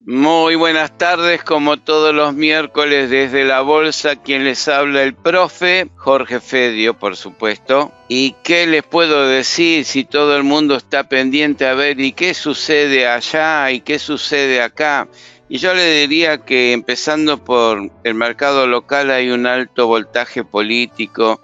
Muy buenas tardes, como todos los miércoles desde la bolsa, quien les habla el profe Jorge Fedio, por supuesto. ¿Y qué les puedo decir si todo el mundo está pendiente a ver y qué sucede allá y qué sucede acá? Y yo le diría que empezando por el mercado local hay un alto voltaje político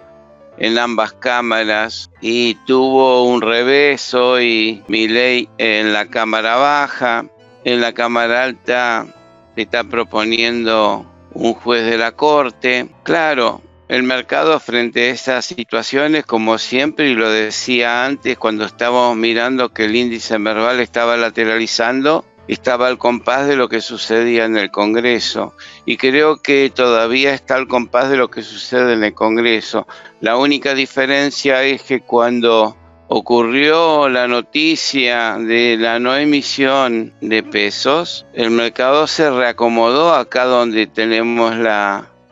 en ambas cámaras y tuvo un revés hoy Milei en la cámara baja. En la cámara alta se está proponiendo un juez de la corte. Claro, el mercado frente a esas situaciones, como siempre, y lo decía antes cuando estábamos mirando que el índice Merval estaba lateralizando, estaba al compás de lo que sucedía en el Congreso. Y creo que todavía está al compás de lo que sucede en el Congreso. La única diferencia es que cuando ocurrió la noticia de la no emisión de pesos, el mercado se reacomodó acá donde tenemos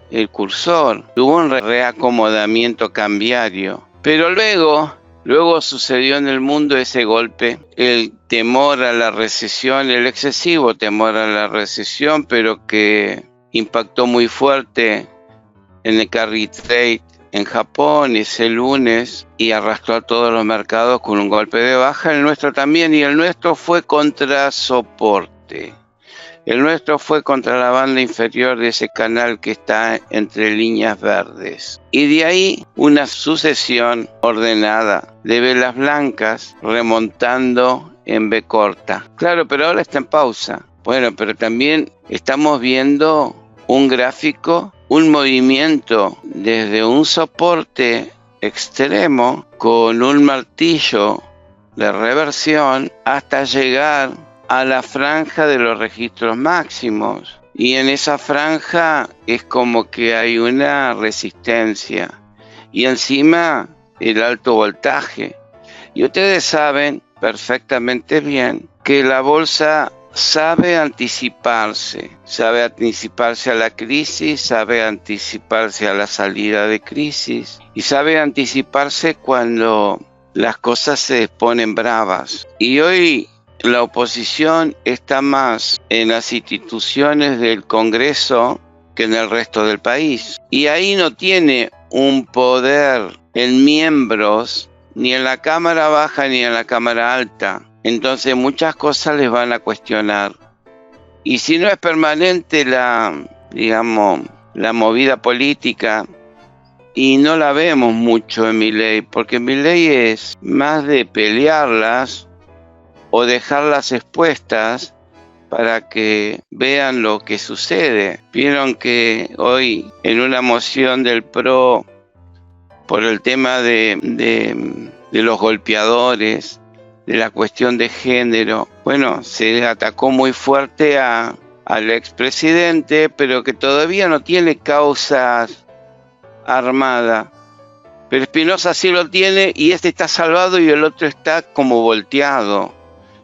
el cursor. Tuvo un reacomodamiento cambiario. Pero luego sucedió en el mundo ese golpe, el temor a la recesión, el excesivo temor a la recesión, pero que impactó muy fuerte en el carry trade en Japón ese lunes y arrastró a todos los mercados con un golpe de baja, el nuestro también, y el nuestro fue contra soporte. El nuestro fue contra la banda inferior de ese canal que está entre líneas verdes. Y de ahí una sucesión ordenada de velas blancas remontando en B corta. Claro, pero ahora está en pausa. Bueno, pero también estamos viendo un gráfico, un movimiento desde un soporte extremo con un martillo de reversión hasta llegar a la franja de los registros máximos. Y en esa franja es como que hay una resistencia. Y encima el alto voltaje. Y ustedes saben perfectamente bien que la bolsa sabe anticiparse a la crisis, sabe anticiparse a la salida de crisis y sabe anticiparse cuando las cosas se ponen bravas. Y hoy la oposición está más en las instituciones del Congreso que en el resto del país. Y ahí no tiene un poder en miembros, ni en la Cámara Baja ni en la Cámara Alta. Entonces muchas cosas les van a cuestionar. Y si no es permanente la movida política, y no la vemos mucho en Milei, porque Milei es más de pelearlas o dejarlas expuestas para que vean lo que sucede. Vieron que hoy en una moción del PRO por el tema de los golpeadores, de la cuestión de género, bueno, se atacó muy fuerte al expresidente, pero que todavía no tiene causas armadas. Pero Espinosa sí lo tiene y este está salvado y el otro está como volteado.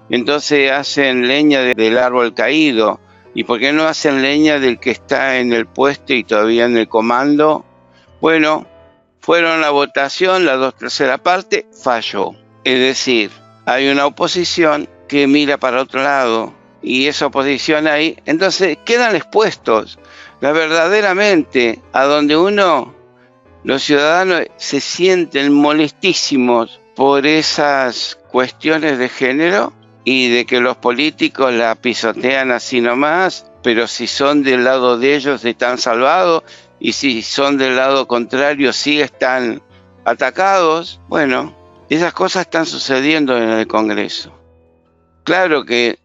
Entonces hacen leña del árbol caído. ¿Y por qué no hacen leña del que está en el puesto y todavía en el comando? Bueno, fueron a la votación, la 2/3 parte falló. Es decir, hay una oposición que mira para otro lado y esa oposición ahí, entonces quedan expuestos verdaderamente a donde los ciudadanos se sienten molestísimos por esas cuestiones de género y de que los políticos la pisotean así nomás, pero si son del lado de ellos están salvados y si son del lado contrario sí están atacados. Bueno, esas cosas están sucediendo en el Congreso. Claro que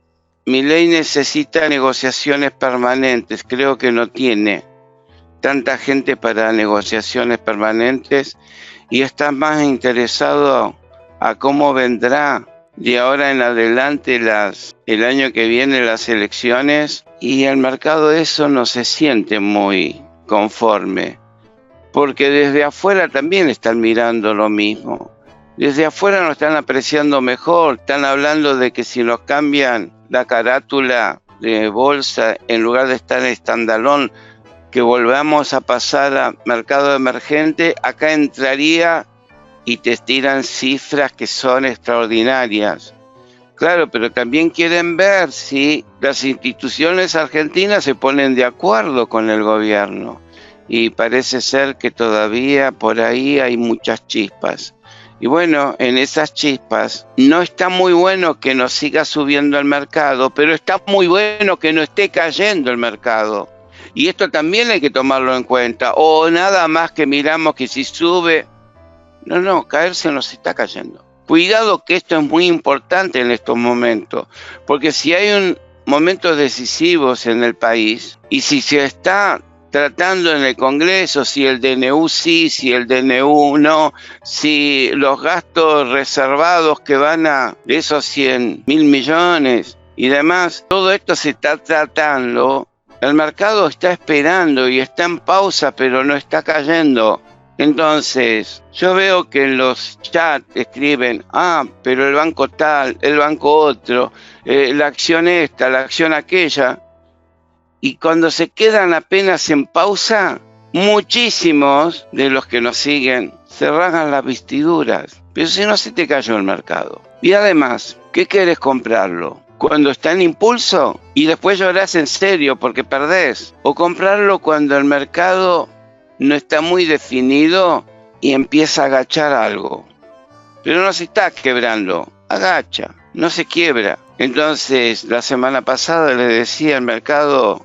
Milei necesita negociaciones permanentes, creo que no tiene tanta gente para negociaciones permanentes y está más interesado a cómo vendrá de ahora en adelante el año que viene las elecciones, y el mercado de eso no se siente muy conforme, porque desde afuera también están mirando lo mismo. Desde afuera nos están apreciando mejor, están hablando de que si nos cambian la carátula de bolsa, en lugar de estar en standalone, que volvamos a pasar a mercado emergente, acá entraría y te tiran cifras que son extraordinarias, Claro, pero también quieren ver si las instituciones argentinas se ponen de acuerdo con el gobierno. Y parece ser que todavía por ahí hay muchas chispas. Y bueno, en esas chispas no está muy bueno que nos siga subiendo el mercado, pero está muy bueno que no esté cayendo el mercado. Y esto también hay que tomarlo en cuenta. O nada más que miramos que si sube... No, caerse nos está cayendo. Cuidado que esto es muy importante en estos momentos, porque si hay momentos decisivos en el país y si se está tratando en el Congreso, si el DNU sí, si el DNU no, si los gastos reservados que van a esos 100.000 millones y demás, todo esto se está tratando, el mercado está esperando y está en pausa, pero no está cayendo. Entonces, yo veo que en los chats escriben, pero el banco tal, el banco otro, la acción esta, la acción aquella. Y cuando se quedan apenas en pausa, muchísimos de los que nos siguen se rasgan las vestiduras. Pero si no, se te cayó el mercado. Y además, ¿qué querés comprarlo? Cuando está en impulso y después llorás en serio porque perdés. O comprarlo cuando el mercado no está muy definido y empieza a agachar algo. Pero no se está quebrando, agacha, no se quiebra. Entonces, la semana pasada le decía, el mercado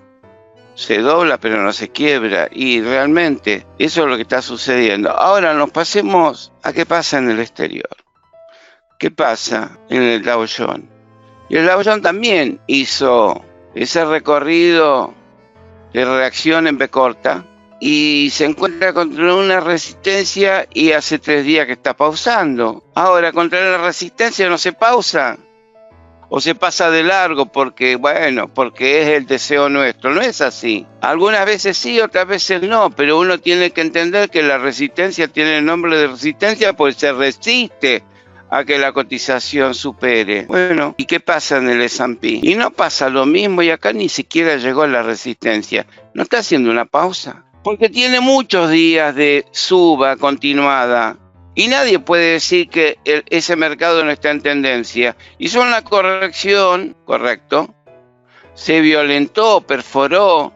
se dobla pero no se quiebra. Y realmente eso es lo que está sucediendo. Ahora nos pasemos a qué pasa en el exterior. ¿Qué pasa en el Dow Jones? Y el Dow Jones también hizo ese recorrido de reacción en B corta, y se encuentra contra una resistencia y hace 3 días que está pausando. Ahora, contra la resistencia no se pausa o se pasa de largo porque es el deseo nuestro. No es así. Algunas veces sí, otras veces no, pero uno tiene que entender que la resistencia tiene el nombre de resistencia porque se resiste a que la cotización supere. Bueno, ¿y qué pasa en el S&P? Y no pasa lo mismo, y acá ni siquiera llegó la resistencia. No está haciendo una pausa, porque tiene muchos días de suba continuada. Y nadie puede decir que ese mercado no está en tendencia. Hizo una corrección, correcto. Se violentó, perforó,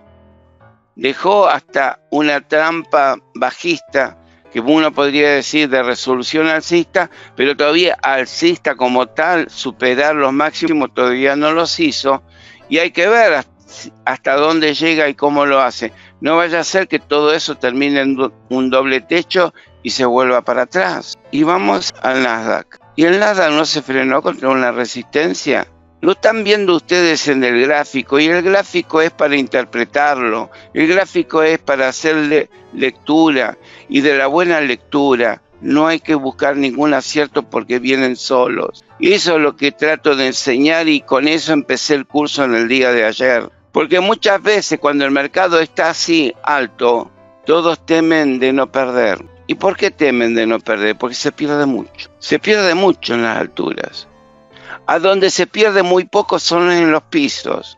dejó hasta una trampa bajista, que uno podría decir de resolución alcista, pero todavía alcista como tal, superar los máximos todavía no los hizo. Y hay que ver hasta dónde llega y cómo lo hace. No vaya a ser que todo eso termine en un doble techo y se vuelva para atrás. Y vamos al Nasdaq. ¿Y el Nasdaq no se frenó contra una resistencia? Lo están viendo ustedes en el gráfico, y el gráfico es para interpretarlo. El gráfico es para hacerle lectura, y de la buena lectura no hay que buscar ningún acierto porque vienen solos. Y eso es lo que trato de enseñar, y con eso empecé el curso en el día de ayer. Porque muchas veces cuando el mercado está así alto, todos temen de no perder. ¿Y por qué temen de no perder? Porque se pierde mucho. Se pierde mucho en las alturas. A donde se pierde muy poco son en los pisos,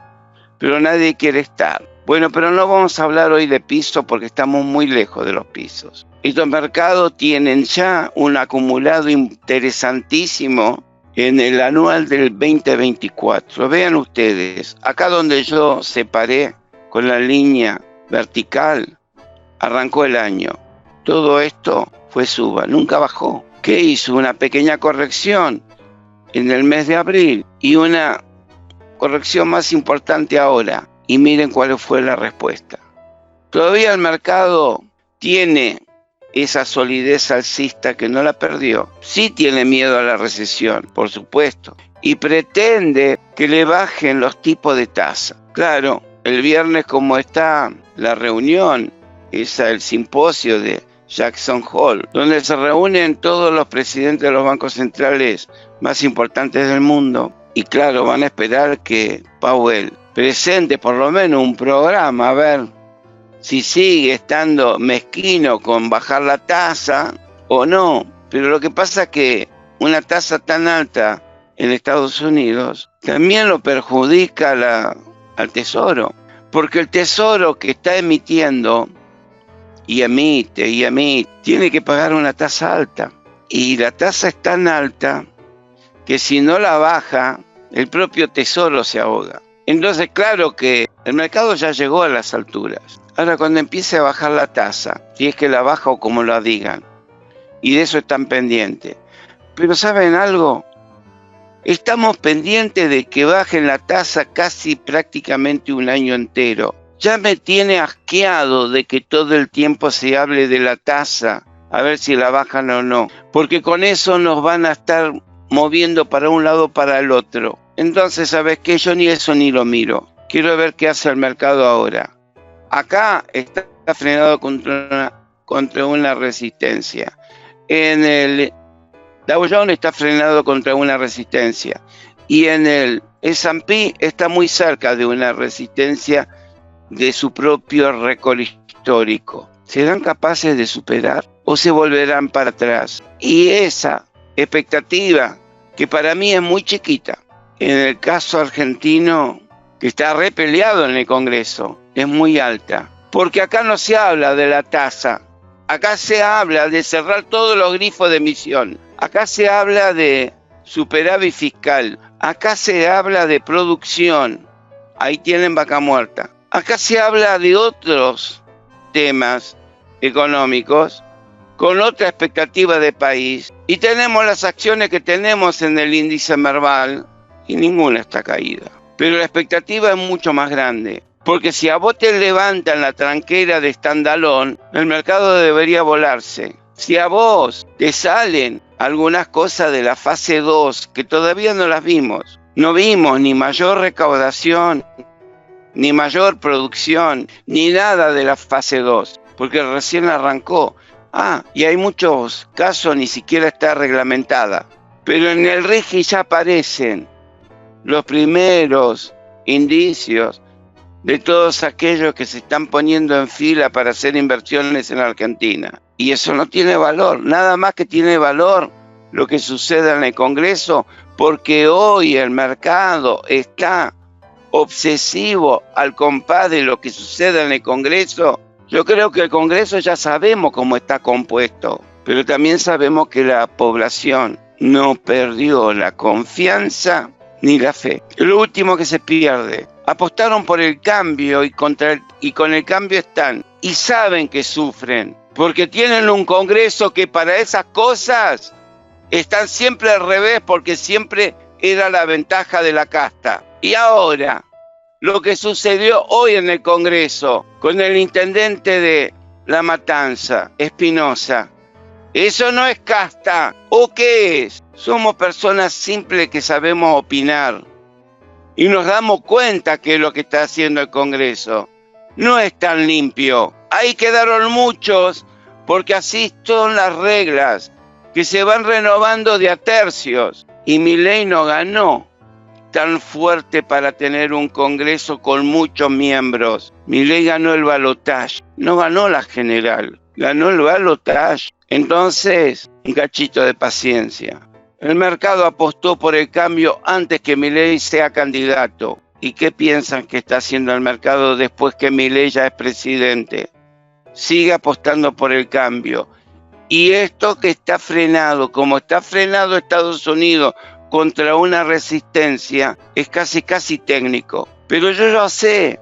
pero nadie quiere estar. Bueno, pero no vamos a hablar hoy de pisos porque estamos muy lejos de los pisos. Estos mercados tienen ya un acumulado interesantísimo en el anual del 2024. Vean ustedes, acá donde yo separé con la línea vertical, arrancó el año. Todo esto fue suba, nunca bajó. ¿Qué hizo? Una pequeña corrección en el mes de abril y una corrección más importante ahora. Y miren cuál fue la respuesta. Todavía el mercado tiene esa solidez alcista que no la perdió. Sí tiene miedo a la recesión, por supuesto, y pretende que le bajen los tipos de tasa. Claro, el viernes, como está la reunión, el simposio de Jackson Hole, donde se reúnen todos los presidentes de los bancos centrales más importantes del mundo, y claro, van a esperar que Powell presente por lo menos un programa, a ver si sigue estando mezquino con bajar la tasa o no. Pero lo que pasa es que una tasa tan alta en Estados Unidos también lo perjudica al Tesoro, porque el Tesoro que está emitiendo y emite, tiene que pagar una tasa alta. Y la tasa es tan alta que si no la baja, el propio tesoro se ahoga. Entonces, claro que el mercado ya llegó a las alturas. Ahora, cuando empiece a bajar la tasa, si es que la baja o como la digan, y de eso están pendientes. Pero ¿saben algo? Estamos pendientes de que bajen la tasa casi prácticamente un año entero. Ya me tiene asqueado de que todo el tiempo se hable de la tasa, a ver si la bajan o no, porque con eso nos van a estar moviendo para un lado o para el otro. Entonces, ¿sabes qué? Yo ni eso ni lo miro. Quiero ver qué hace el mercado ahora. Acá está frenado contra una resistencia. En el Dow Jones está frenado contra una resistencia. Y en el S&P está muy cerca de una resistencia de su propio récord histórico. ¿Serán capaces de superar o se volverán para atrás? Y esa expectativa, que para mí es muy chiquita, en el caso argentino, que está repeleado en el Congreso, es muy alta. Porque acá no se habla de la tasa, acá se habla de cerrar todos los grifos de emisión, acá se habla de superávit fiscal, acá se habla de producción, ahí tienen vaca muerta. Acá se habla de otros temas económicos con otra expectativa de país y tenemos las acciones que tenemos en el índice Merval y ninguna está caída. Pero la expectativa es mucho más grande, porque si a vos te levantan la tranquera de standalone, el mercado debería volarse. Si a vos te salen algunas cosas de la fase 2 que todavía no las vimos, no vimos ni mayor recaudación, ni mayor producción, ni nada de la fase 2, porque recién arrancó. Y hay muchos casos ni siquiera está reglamentada. Pero en el RIGI ya aparecen los primeros indicios de todos aquellos que se están poniendo en fila para hacer inversiones en Argentina. Y eso no tiene valor, nada más que tiene valor lo que suceda en el Congreso, porque hoy el mercado está obsesivo al compás de lo que suceda en el Congreso. Yo creo que el Congreso ya sabemos cómo está compuesto, pero también sabemos que la población no perdió la confianza ni la fe. Lo último que se pierde. Apostaron por el cambio y con el cambio están. Y saben que sufren, porque tienen un Congreso que para esas cosas están siempre al revés, porque siempre era la ventaja de la casta. Y ahora, lo que sucedió hoy en el Congreso con el intendente de La Matanza, Espinosa, eso no es casta. ¿O qué es? Somos personas simples que sabemos opinar y nos damos cuenta que lo que está haciendo el Congreso no es tan limpio. Ahí quedaron muchos porque así son las reglas que se van renovando de a tercios y Milei no ganó tan fuerte para tener un Congreso con muchos miembros. Milei ganó el balotaje, no ganó la general, ganó el balotaje. Entonces, un cachito de paciencia. El mercado apostó por el cambio antes que Milei sea candidato. ¿Y qué piensan que está haciendo el mercado después que Milei ya es presidente? Sigue apostando por el cambio. Y esto que está frenado, como está frenado Estados Unidos contra una resistencia, es casi técnico. Pero yo lo sé.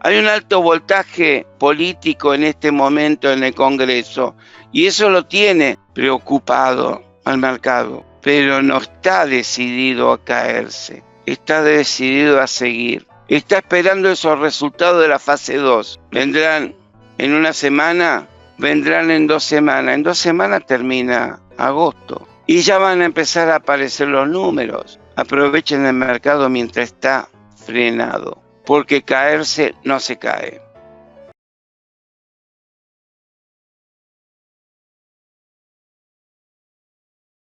Hay un alto voltaje político en este momento en el Congreso y eso lo tiene preocupado al mercado, pero no está decidido a caerse, está decidido a seguir. Está esperando esos resultados de la fase 2. Vendrán en una semana, vendrán en 2 semanas. En 2 semanas termina agosto y ya van a empezar a aparecer los números. Aprovechen el mercado mientras está frenado, porque caerse no se cae.